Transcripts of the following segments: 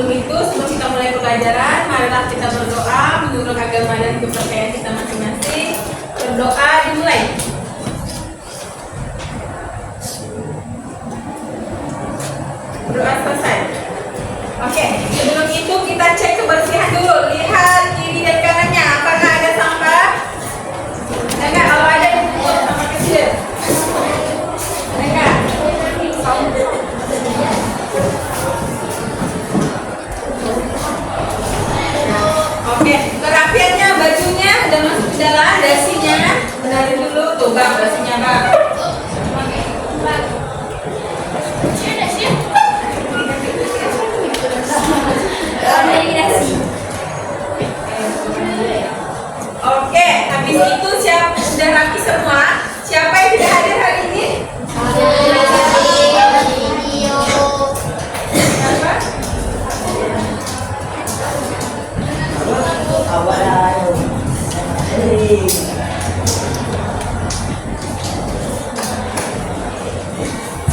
sebelum kita mulai pelajaran, marilah kita berdoa menurut agama dan kepercayaan kita masing-masing. Berdoa dimulai. Berdoa selesai. Oke, sebelum itu kita cek kebersihan dulu. Lihat kiri dan kanannya, apakah ada sampah? Enggak, kalau ada dibuat sama kecil. Enggak. Oke, kerapiannya, bajunya udah masuk ke dalam, dasinya benarin dulu. Tuh bang, dasinya bang. Oke, habis itu siapa sudah rapi semua? Siapa yang tidak hadir hari ini?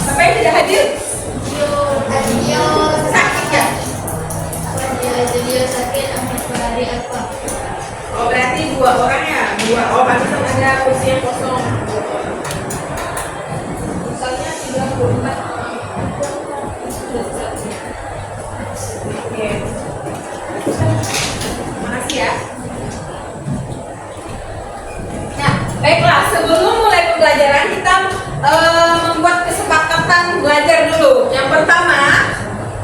Siapa yang tidak hadir? Sakit ya? Oh berarti 2 orang ya? 2. Oh pantesan ada kursi yang kosong. Misalnya 34. Oke. Makasih ya. Nah, baiklah, sebelum mulai pembelajaran kita membuat kesepakatan belajar dulu. Yang pertama,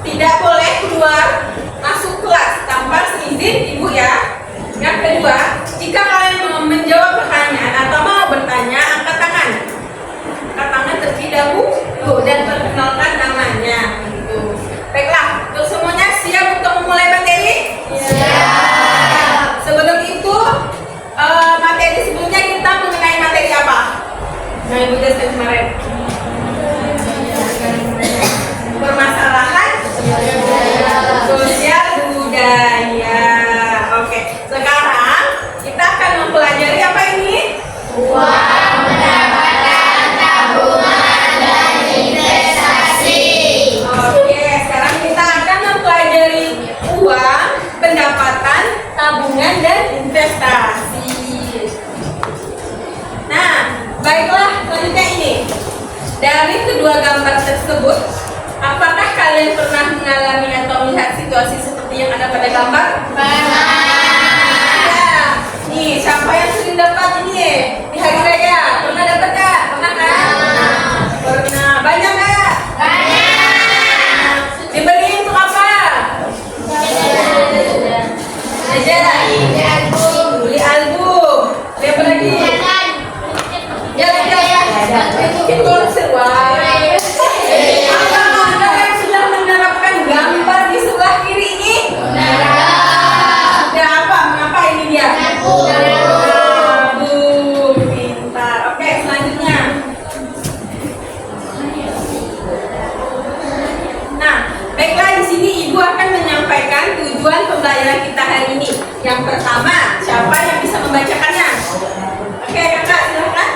tidak boleh keluar masuk kelas tanpa seizin ibu ya. Yang kedua, jika kalian mau menjawab pertanyaan atau mau bertanya, angkat tangan. Angkat tangan terlebih dahulu dan perkenalkan namanya. Gitu. Baiklah, untuk semuanya siap untuk memulai materi? Siap. Sebelum itu, materi sebelumnya kita mengenai materi apa? Nah, ibu udah kemarin. Permasalahan sosial budaya. Oke, sekarang kita akan mempelajari apa ini? Uang, pendapatan, tabungan, dan investasi. Oke, sekarang kita akan mempelajari uang, pendapatan, tabungan, dan investasi. Nah, baiklah, selanjutnya ini. Dari kedua gambar tersebut, apakah kalian pernah mengalami atau melihat situasi seperti yang ada pada gambar? Pernah. Ya. Nih, siapa yang sering dapat ini di hari raya? Pernah dapat nggak? Pernah kan? Pernah. Banyak nggak? Banyak. Dibeliin untuk apa? Jajan. Beli album. Beli apa lagi? Jalan-jalan. Mungkin konser. Wah. Gambar di sebelah kiri ini ada apa? Mengapa ini dia? Pintar. Oke, selanjutnya. Nah, baiklah, di sini ibu akan menyampaikan tujuan pembelajaran kita hari ini. Yang pertama, siapa yang bisa membacakannya? Oke, kakak, silakan.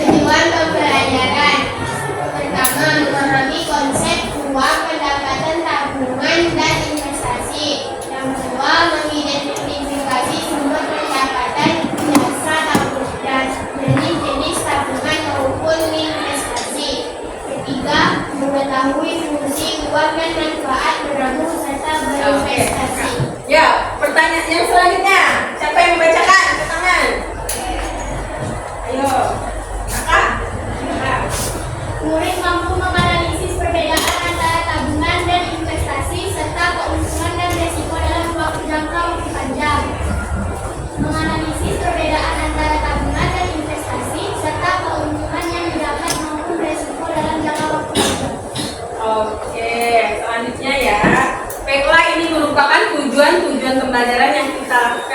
Tujuan pembelajaran pertama, memahami konsep uang, pendapatan, tabungan, dan investasi. Yang kedua, mengidentifikasi sumber pendapatan, jasa tabungan, jenis tabungan maupun investasi. Ketiga, mengetahui fungsi uang dan manfaat menabung serta berinvestasi. Ya, pertanyaan yang selanjutnya, siapa yang membacakan? Angkat tangan. Ayo, kakak. Murid mampu menganalisis perbedaan antara tabungan dan investasi serta keuntungan dan resiko dalam waktu jangka waktu panjang. Menganalisis perbedaan antara tabungan dan investasi serta keuntungan yang didapat maupun resiko dalam jangka waktu panjang. Oke, selanjutnya ya. Baiklah, ini merupakan tujuan pembelajaran yang kita lakukan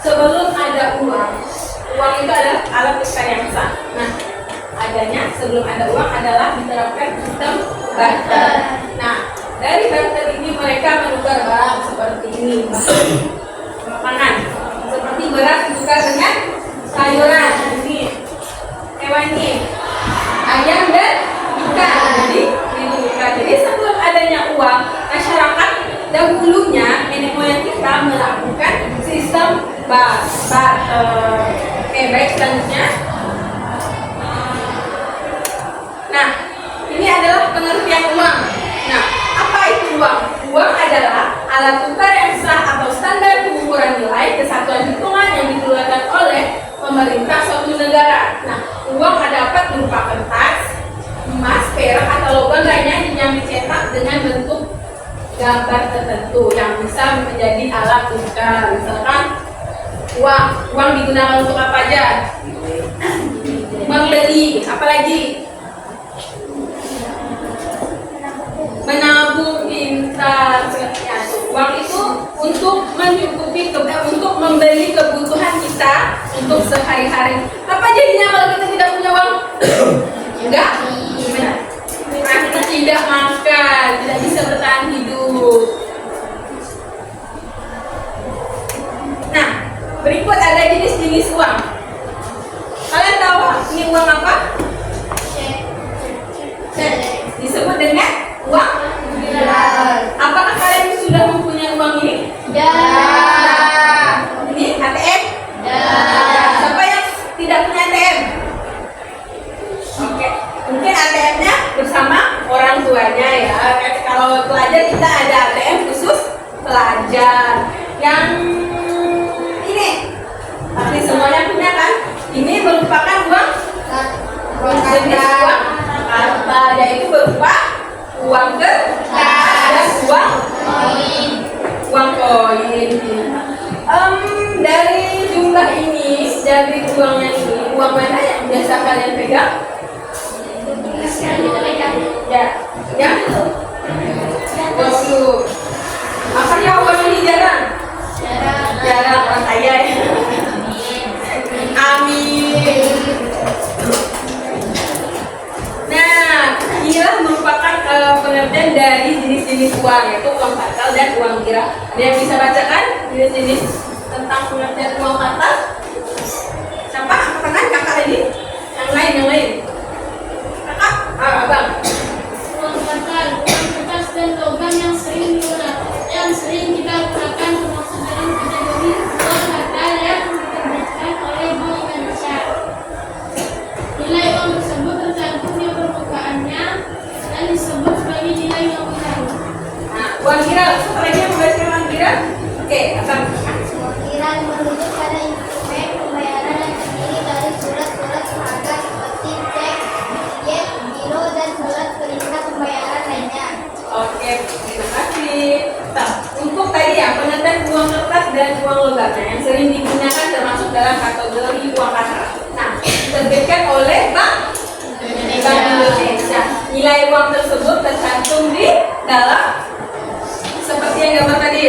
sebelum ada uang. Uang itu adalah alat tukar yang sah. Nah, adanya sebelum ada uang adalah diterapkan sistem barter. Nah, dari barter ini mereka menukar barang seperti ini, makanan, seperti beras ditukar dengan sayuran, ini hewan ini, ayam dan ikan. Jadi ditukar. Jadi sebelum adanya uang, masyarakat dahulunya nenek moyang kita melakukan sistem barter. Oke, baik, selanjutnya. Nah, ini adalah pengertian uang. Nah, apa itu uang? Uang adalah alat tukar yang sah atau standar pengukuran nilai kesatuan hitungan yang dikeluarkan oleh pemerintah suatu negara. Nah, uang dapat berupa kertas, emas, perak, atau logam lainnya yang dicetak dengan bentuk gambar tertentu yang bisa menjadi alat tukar. Misalkan uang digunakan untuk apa aja? Membeli, apalagi? Menabung, investasi. Uang itu untuk mencukupi, untuk membeli kebutuhan kita untuk sehari-hari. Apa jadinya kalau kita tidak punya uang? Enggak. Gimana? Nah, kita tidak makan, tidak bisa bertahan hidup. Nah, berikut ada jenis-jenis uang. Kalian tahu ini uang apa? Disebut dengan uang. Apakah kalian sudah mempunyai uang ini? Ya. Ini ATM? Ya. Siapa yang tidak punya ATM? Oke, mungkin ATM-nya bersama orang tuanya ya. Kalau pelajar kita ada ATM khusus pelajar. Yang ini, pasti semuanya punya kan? Ini merupakan uang jenis uang karta, yaitu berupa uang kertas, uang koin. Dari jumlah ini, dari uangnya ini, uang mana yang biasa kalian pegang? Ya, yang itu. Apakah uang ini jarang? Jarang, orang kaya ya. Amin. Nah, inilah merupakan pengertian dari jenis-jenis uang, yaitu uang kartal dan uang kira. Ada yang bisa bacakan jenis-jenis tentang pengertian uang kartal? Siapa? Angkat tangan, kakak tadi. Yang lain. Kakak? Abang. Uang kartal, uang kertas dan logam yang sering kita gunakan termasuk dalam kategori uang kartal yang diterbitkan oleh Bank Indonesia. Nilai uang tersebut tercantum di permukaannya dan disebut sebagai nilai nominal. Nah, uang kira. Siapa lagi yang membaca uang kira? Oke, abang. Kira merujuk pada instrumen pembayaran yang terdiri dari surat-surat berharga seperti cek, yen, giro, dan surat perintah pembayaran lainnya. Oke, terima kasih. Nah, untuk tadi ya, pengertian uang kertas dan uang logamnya yang sering digunakan termasuk dalam kategori uang kartal. Nah, diterbitkan oleh Bank Indonesia. Nilai uang tersebut tercantum di dalam seperti yang gambar tadi.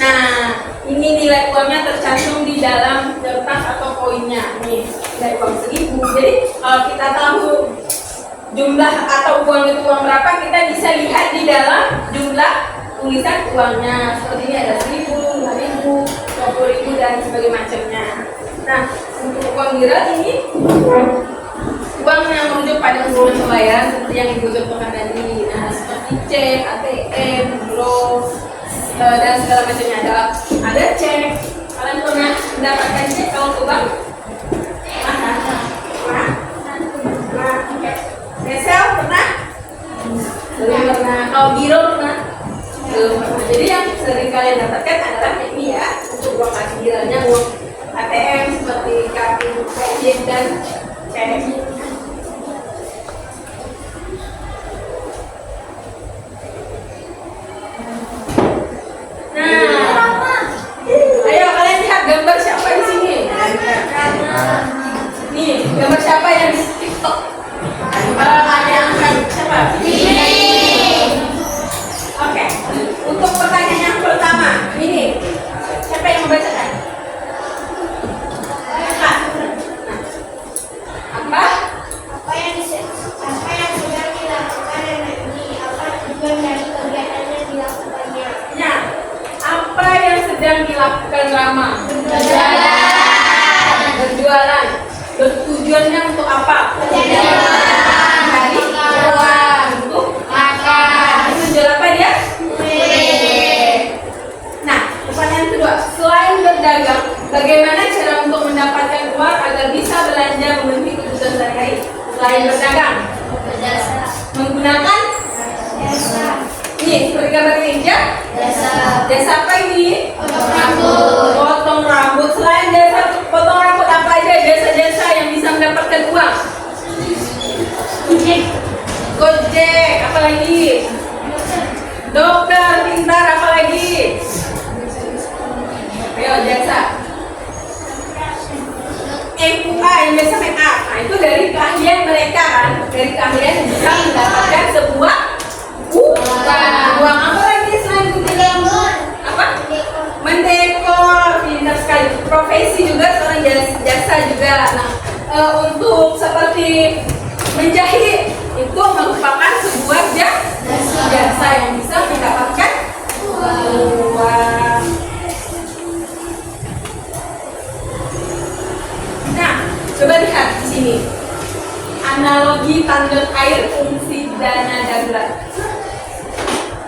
Nah, ini nilai uangnya tercantum di dalam kertas atau koinnya. Nih, nilai uang 1000. Jadi kalau kita tahu jumlah atau uang itu uang berapa, kita bisa lihat di dalam jumlah tulisan uangnya. Seperti ini ada 1000, 5000, 20.000 dan sebagainya macamnya. Nah, untuk uang kira ini uang yang merujuk pada instrumen pembayaran seperti yang ibu contohkan tadi. Nah, seperti cek, ATM, giro, dan segala macamnya. Ada cek. Kalian pernah mendapatkan cek kalau ke bank? Nesel pernah? Belum pernah. Kalau giro pernah? Belum pernah. Jadi yang sering kalian dapatkan adalah ini ya, untuk uang kas gironya, uang ATM seperti kartu kredit dan cek. Nah, ayo kalian lihat gambar siapa di sini? Nih, gambar siapa yang di TikTok? Ada yang angkat siapa? Oke, untuk pertanyaan yang pertama, ini siapa yang membacakan? rama? Berjualan. Bertujuannya untuk apa? Mencari uang. Untuk makan. Menjual apa dia? Nah, pertanyaan kedua. Selain berdagang, bagaimana cara untuk mendapatkan uang agar bisa belanja memenuhi kebutuhan sehari-hari? Selain berdagang, menggunakan ini seperti gambar ini ya? Jasa apa ini? Potong rambut. Selain jasa potong rambut, apa aja jasa-jasa yang bisa mendapatkan uang? Gojek, apa lagi? Dokter, pintar, apa lagi? Ayo jasa. MUA yang biasa make up. Nah, itu dari keahlian mereka kan, dari keahlian yang bisa mendapatkan sebuah uang. Apa lagi selain itu? Apa? Mendekor, pintar sekali. Profesi juga seorang jasa juga. Nah, untuk seperti menjahit itu merupakan sebuah jasa yang bisa mendapatkan uang. Nah, coba lihat di sini. Analogi tandon air fungsi dana darurat.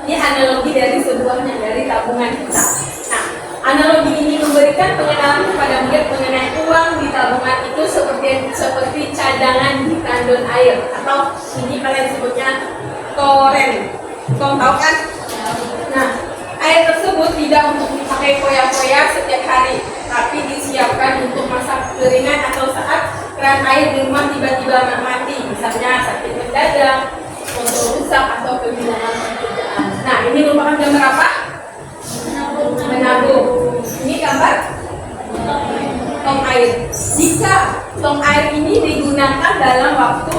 Ini analogi dari sebuahnya, dari tabungan kita. Nah, analogi ini memberikan pengenalan kepada murid mengenai uang di tabungan itu seperti cadangan di tandon air, atau ini kalian sebutnya toren. Kau tahu kan? Nah, air tersebut tidak untuk dipakai foya-foya setiap hari, tapi disiapkan untuk masa kekeringan atau saat keran air di rumah tiba-tiba mati, misalnya sakit mendadak, motor rusak, atau kehilangan pekerjaan. Nah, ini merupakan gambar apa? Menabung. Ini gambar tong air. Jika tong air ini digunakan dalam waktu,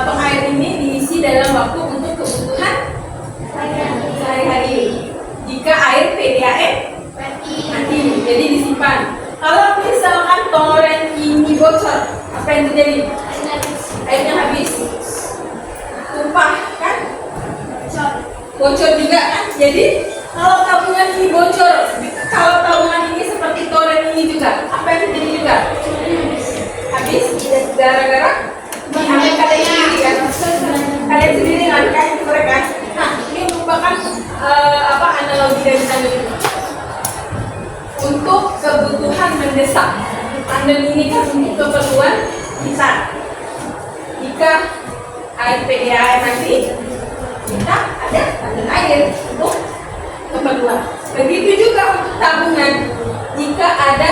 tong air ini diisi dalam waktu untuk kebutuhan sehari-hari. Jika air PDAM mati, jadi disimpan. Kalau misalkan toren ini bocor, apa yang terjadi? Airnya habis, tumpah kan? Bocor juga kan? Jadi kalau tabungan ini bocor, kalau tabungan ini seperti toren ini juga, apa yang terjadi juga? Habis, gara-gara diambil kalian sendiri kan? Kalian sendiri kan mereka. Nah, ini merupakan analogi dari tandon ini untuk kebutuhan mendesak. Tandon ini kan untuk keperluan kita. Jika air PDAM nanti, kita ada tandon air untuk keperluan. Begitu juga untuk tabungan. Jika ada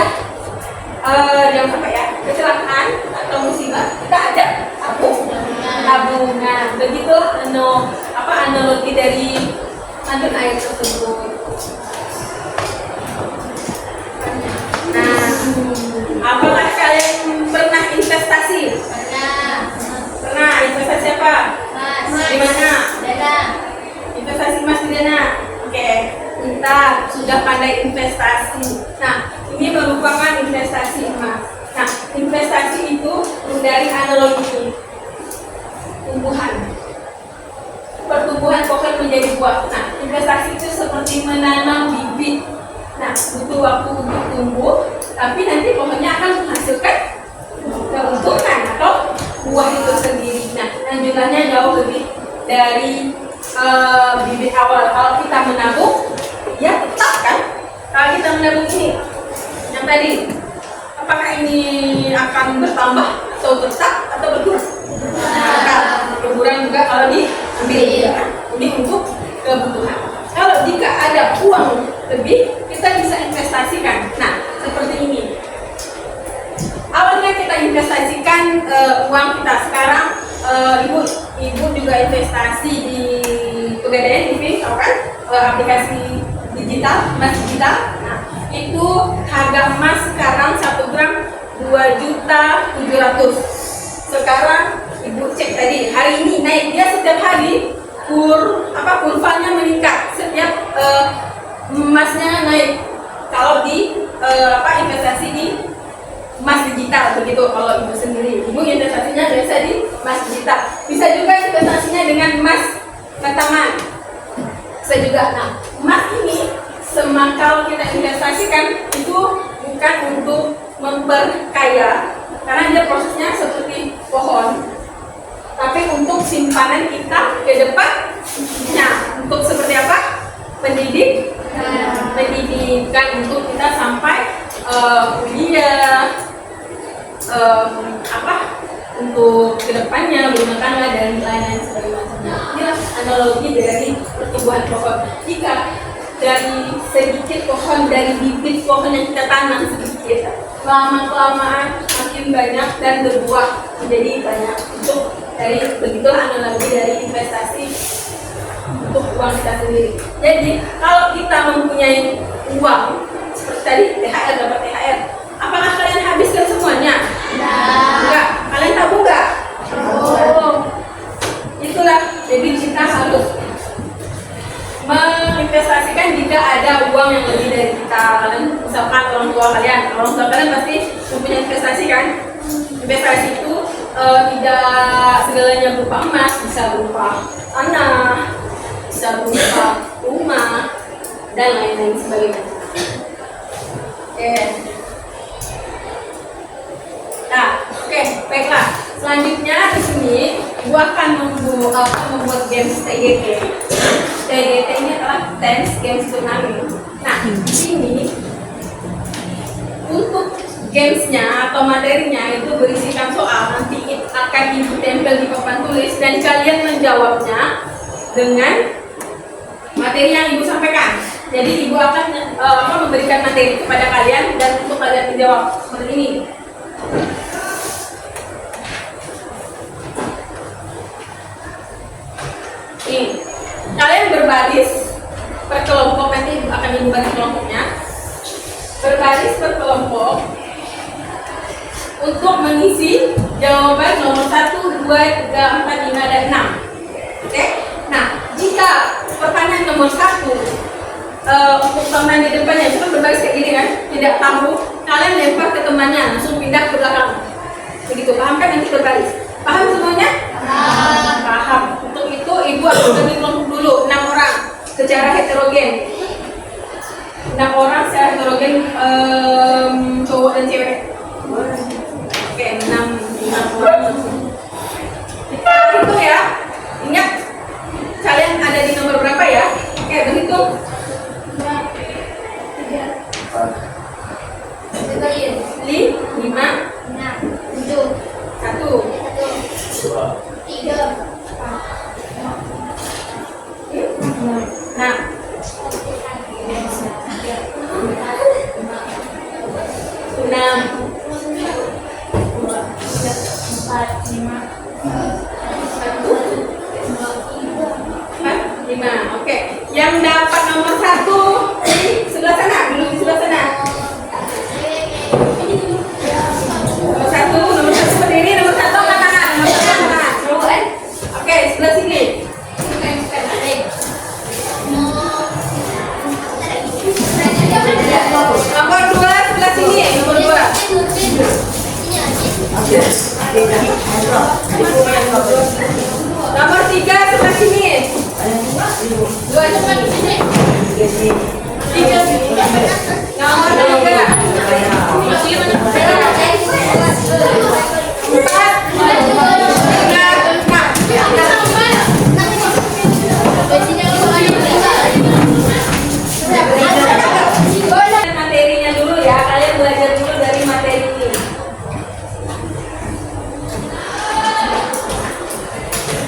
kecelakaan atau musibah, kita ada tabungan. Begitu analogi dari tandon air tersebut. Nah, apakah kalian pernah investasi? Pernah. Investasi apa? Di mana? Investasi emas di dana. Oke, kita sudah pandai investasi. Nah, ini merupakan investasi emas. Nah, investasi itu dari analogi tumbuhan. Pertumbuhan pohon menjadi buah. Nah, investasi itu seperti menanam bibit. Nah, butuh waktu untuk tumbuh, tapi nanti pohonnya akan menghasilkan keuntungan atau buah itu sendiri. Nah, lanjutannya jauh lebih dari bibit awal. Kalau kita menabung, ya tetap kan? Kalau kita menabung ini, yang tadi, apakah ini akan bertambah atau tetap atau berkurang? Berkurang juga kalau diambil, ya kan? Ini untuk kebutuhan. Kalau jika ada uang lebih, kita bisa investasikan. Nah, seperti ini. Awalnya kita investasikan uang kita. Sekarang ibu juga investasi di Pegadaian TV, tahu kan? Aplikasi digital, emas digital. Nah, itu harga emas sekarang 1 gram 2.700.000. Sekarang ibu cek tadi, hari ini naik, dia setiap hari kurvanya meningkat, setiap emasnya naik. Kalau di investasi di emas digital begitu. Kalau ibu sendiri, ibu investasinya biasa di emas digital. Bisa juga investasinya dengan emas batangan. Bisa juga. Nah, emas ini semakal kita investasikan itu bukan untuk memperkaya, karena dia prosesnya seperti pohon, tapi untuk simpanan kita ke depan. Nah, untuk seperti apa? Pendidikan untuk kita sampai kuliah, untuk kedepannya gunakanlah dan lain-lain sebagainya. Inilah analogi dari pertumbuhan pohon. Jika dari sedikit pohon, dari bibit pohon yang kita tanam sedikit, lama kelamaan makin banyak dan berbuah menjadi banyak. Untuk dari begitulah analogi dari investasi untuk uang kita sendiri. Jadi kalau kita mempunyai uang seperti tadi THR, dapat THR, apakah kalian habiskan semuanya? Enggak. Kalian tahu enggak? Itulah, jadi kita harus menginvestasikan jika ada uang yang lebih dari kita. Kalian misalkan orang tua kalian pasti mempunyai investasi kan? Investasi itu tidak segalanya berupa emas, bisa berupa tanah, bisa berupa rumah dan lain-lain sebagainya. Oke. Nah, baiklah. Selanjutnya di sini gua akan membuat games TGT. TGT ini adalah Dance Games Turnamen. Nah, di sini untuk gamesnya atau materinya itu berisikan soal, nanti akan ibu tempel di papan tulis dan kalian menjawabnya dengan materi yang ibu sampaikan. Jadi ibu akan memberikan materi kepada kalian dan untuk kalian menjawab seperti ini. Kalian berbaris per kelompok, nanti akan ibu bagi kelompoknya. Berbaris per kelompok untuk mengisi jawaban nomor 1, 2, 3, 4, 5, dan 6. Oke? Nah, jika pertanyaan nomor 1 untuk teman di depannya itu berbaris kayak gini kan, tidak tahu, kalian lempar ke temannya, langsung pindah ke belakang. Begitu, paham kan nanti berbaris? Paham semuanya? Paham. Untuk itu ibu akan bagi kelompok dulu 6 orang secara heterogen. 6 orang secara heterogen, cowok dan cewek. Oke, 6 orang. Kita hitung ya. Ingat kalian ada di nomor berapa ya? Oke, berhitung. 5, 7, 1, 3, 6. Oke, yang dapat nomor 1 di sebelah sana, dulu di sebelah sana. Nomor 1 berdiri, nomor 1 angkat tangan, nomor 1 angkat tangan. Oke, sebelah sini. Nomor 2 sebelah sini, nomor 2. Nomor 3 sebelah sini. 2 cepat sini. 3. Nomor 3. 4. Materinya dulu ya, kalian belajar dulu dari materi ini.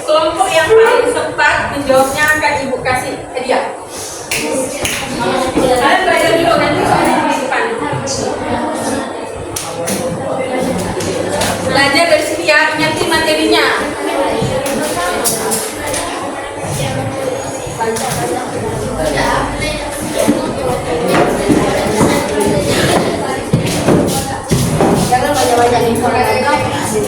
Kelompok yang paling tepat menjawabnya akan ibu kasih hadiah. Kalian belajar dulu nanti soalnya di depan. Belajar dari sini ya, ingatin materinya. Jangan banyak-banyak informasi.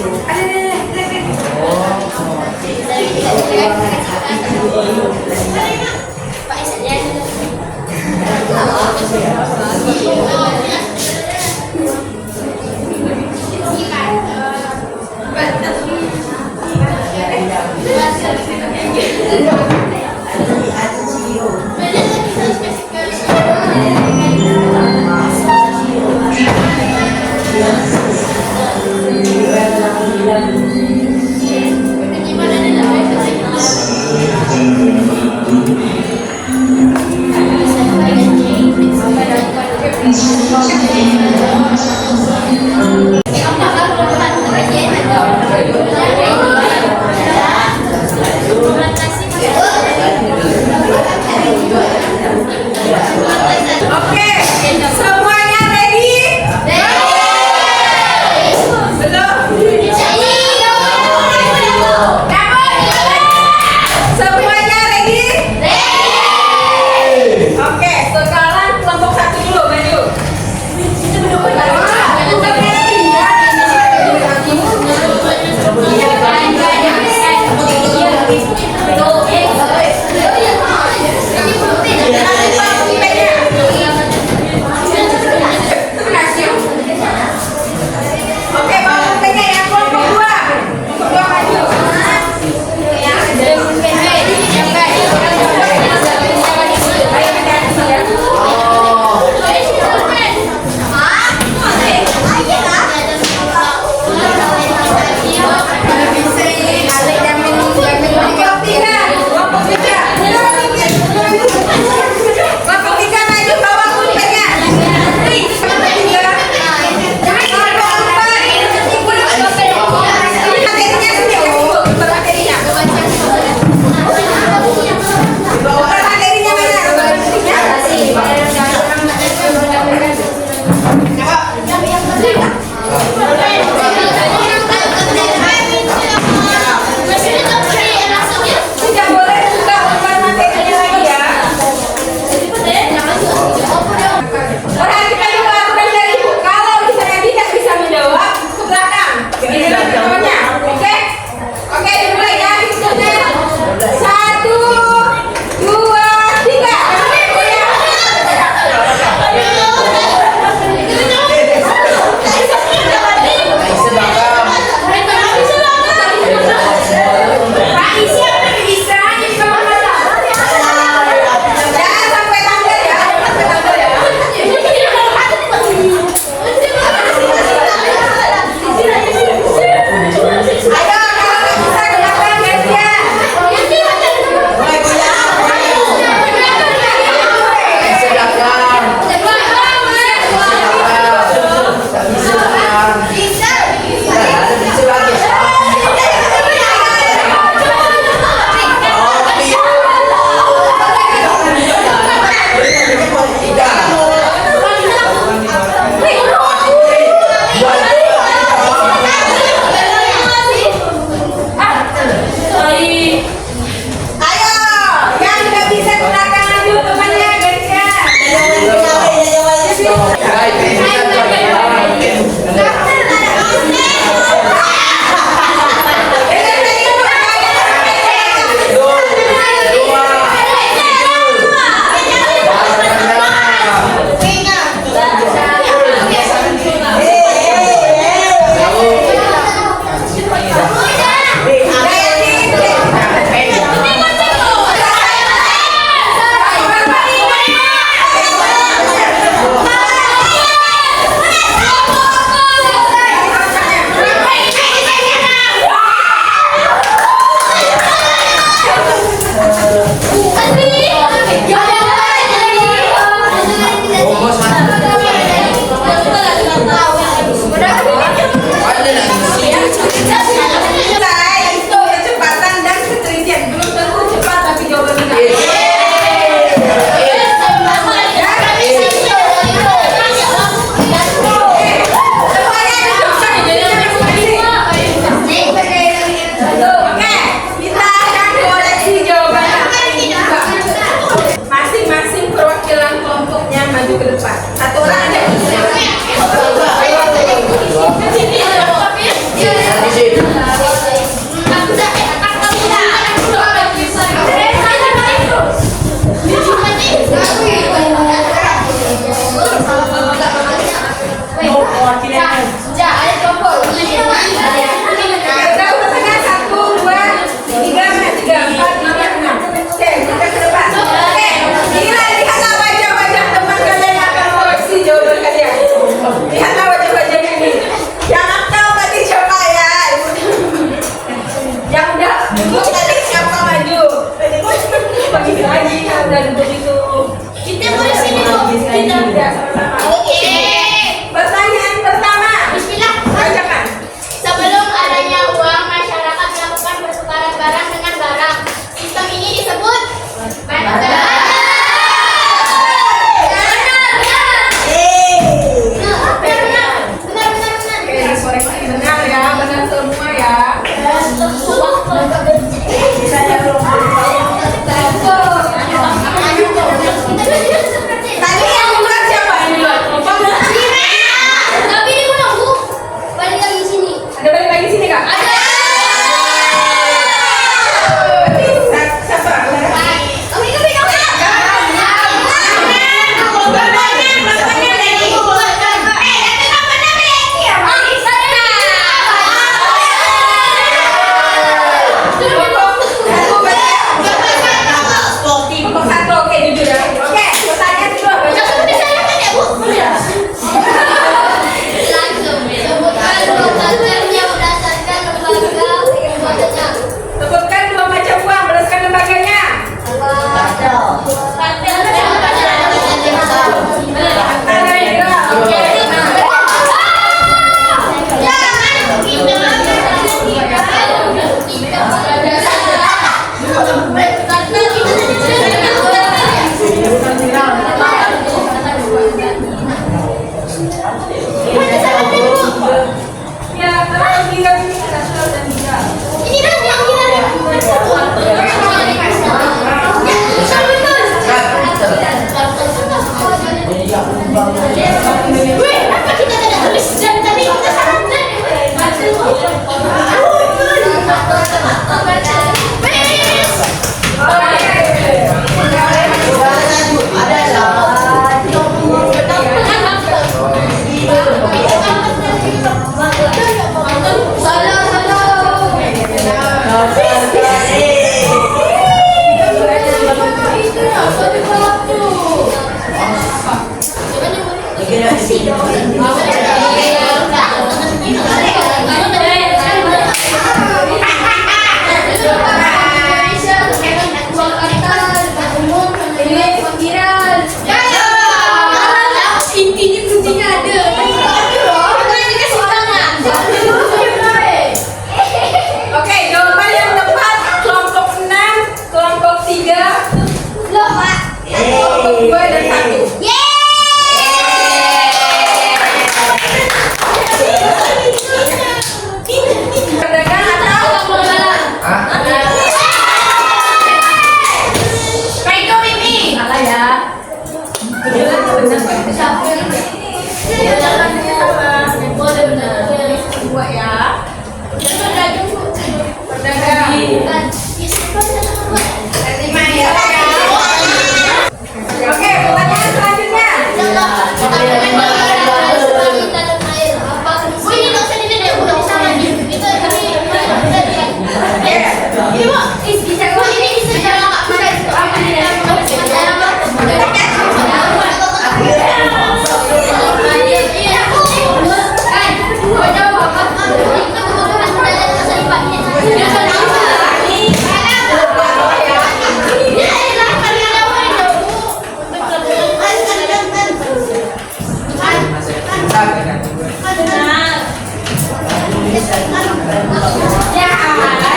Ya.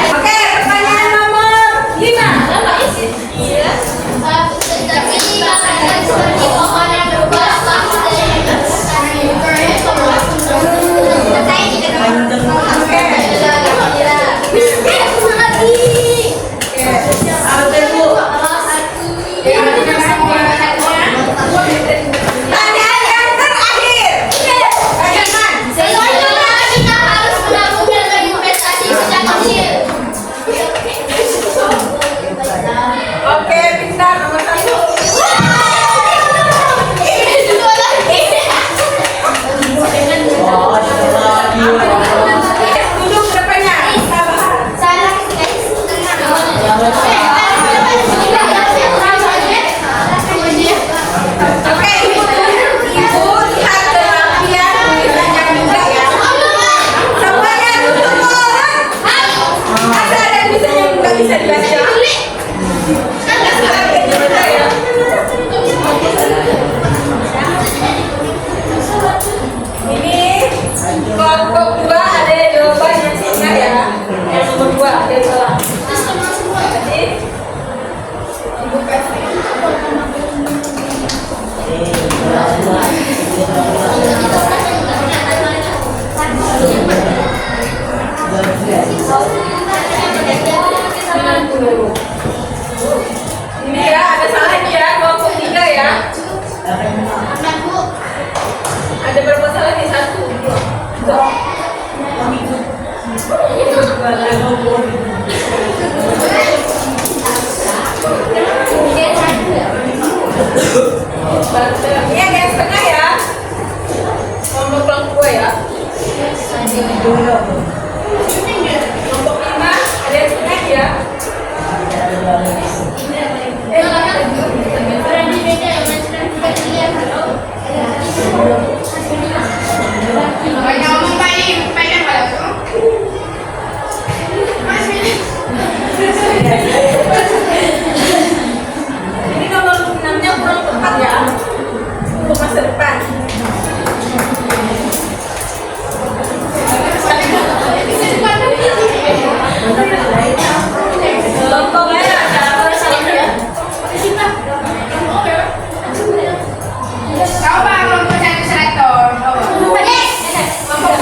Oke, pertanyaan nomor 5. Iya. Tapi makanan seperti pohon yang berbuah bagus dari Pertanyaan yang terakhir. Bagaimana? kita harus menabung dan berinvestasi sejak kecil. Oke, pintar nomor 1. Duduk depannya. Salah. Oke, ibu lihat ke lampion tulisannya juga ya. Semuanya duduk. Masa ada tulisannya nggak bisa dibaca? Oke, juga ya. Ini kelompok 2 ada jawaban yang singa ya. Yang nomor 2 ada salah. Jadi ibu kasih. Ini ya ada salahnya ya, kelompok 3 ya. Ada berapa salah nih? 1, 2, 3. Ini ada yang setengah ya. Kelompok 2 ya. Kelompok 5 ada yang setengah ya. Ini nomor 6-nya kurang tepat ya. Untuk masa depan. Kelompok merah ada salahnya ya. Kelompok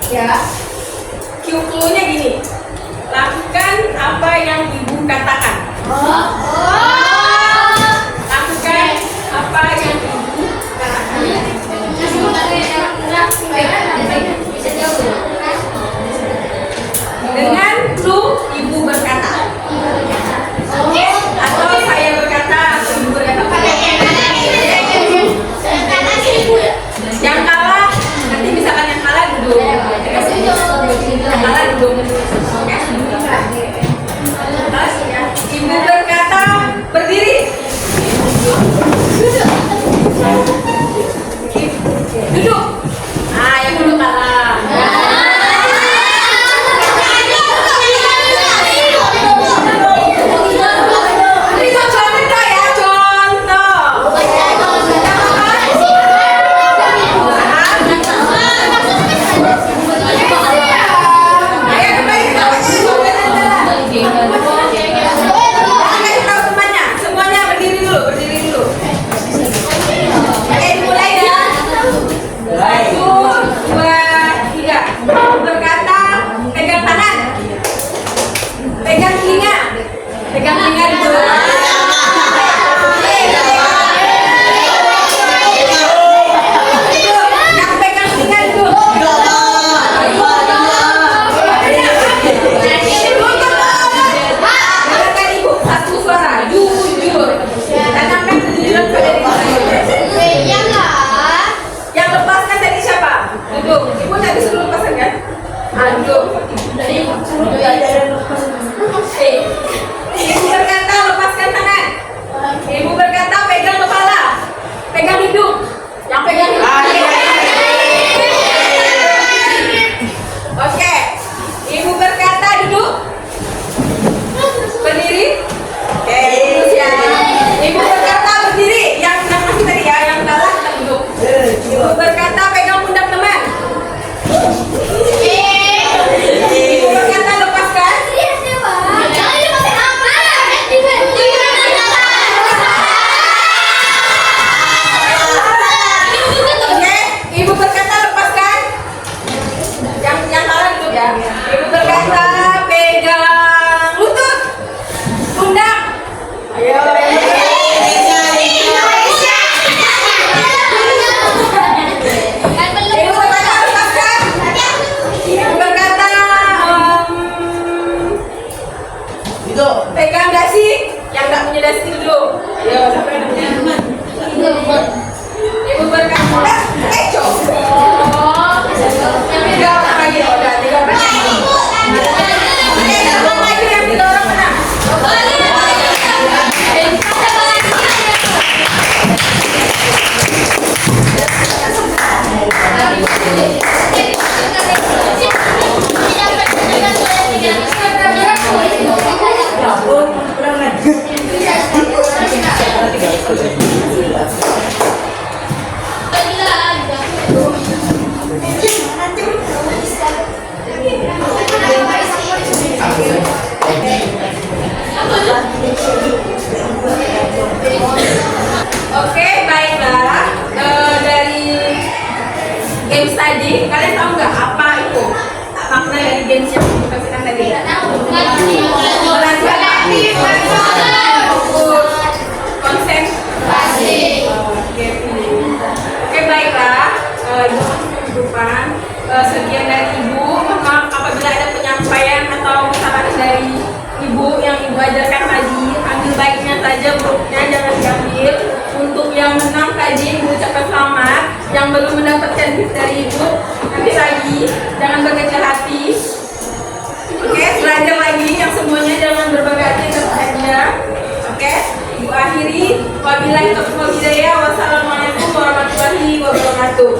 Ya. Clue-nya gini. Lakukan apa yang ibu katakan. Lakukan apa yang ibu katakan. Dengan clue ibu berkata. Atau saya berkata, atau ibu berkata. Yang kalah, nanti misalkan yang kalah duduk. Yang kalah duduk. Oke? Terus, ya. Ibu berkata, berdiri. Duduk. Ah, yang duduk kalah. Ini contoh ya, contoh. Ayo kembali kita kasih tahu temannya. Semuanya berdiri dulu, berdiri dulu. Oke, mulai ya. 1, 2, 3. Berkata, pegang tangan, pegang telinga, pegang telinga dulu. Yang pegang telinga dulu. Dengarkan ibu satu suara, jujur. Tanamkan kejujuran pada diri sendiri. Yang lepaskan tadi siapa? Duduk. Ibu tadi suruh lepaskan kan? Duduk. Ibu berkata lepaskan tangan. Ibu berkata pegang kepala, pegang hidung. Yang pegang hidung. Oke. Ibu berkata duduk. Berdiri. Oke, terus ya. Ibu berkata berdiri. Yang masih tadi ya, yang kalah kita duduk. Ibu berkata pegang pundak teman. Ibu berkata lepaskan. Oke, ibu berkata lepaskan. Yang kalah duduk ya. Ibu berkata pegang lutut, pundak. Ayo. Ibu berkata lepaskan. Ibu berkata pegang dasi. Yang nggak punya dasi dulu. Ayo, siapa yang punya? Ibu berkata kecoh. Yang tiga orang lagi, udah 3 orang. Oke, yang lagi yang 3 orang menang. Oke, baiklah. Dari games tadi, kalian tahu nggak apa itu makna dari games yang kita kasihkan tadi? Belajar aktif, fokus, konsentrasi. Oke, baiklah. Ibu kehidupan. Sekian dari ibu. Maka apabila ada penyampaian atau kesalahan dari ibu yang ibu ajarkan tadi, ambil baiknya saja, buruknya jangan diambil. Untuk yang menang tadi, ibu ucapkan selamat. Yang belum mendapatkan gift dari ibu, nanti lagi, jangan berkecil hati. Oke, belajar lagi. Yang semuanya jangan berbagai hati, tetap saja. Oke, ibu akhiri. Wabillahi taufiq wal hidayah. Wassalamualaikum warahmatullahi wabarakatuh.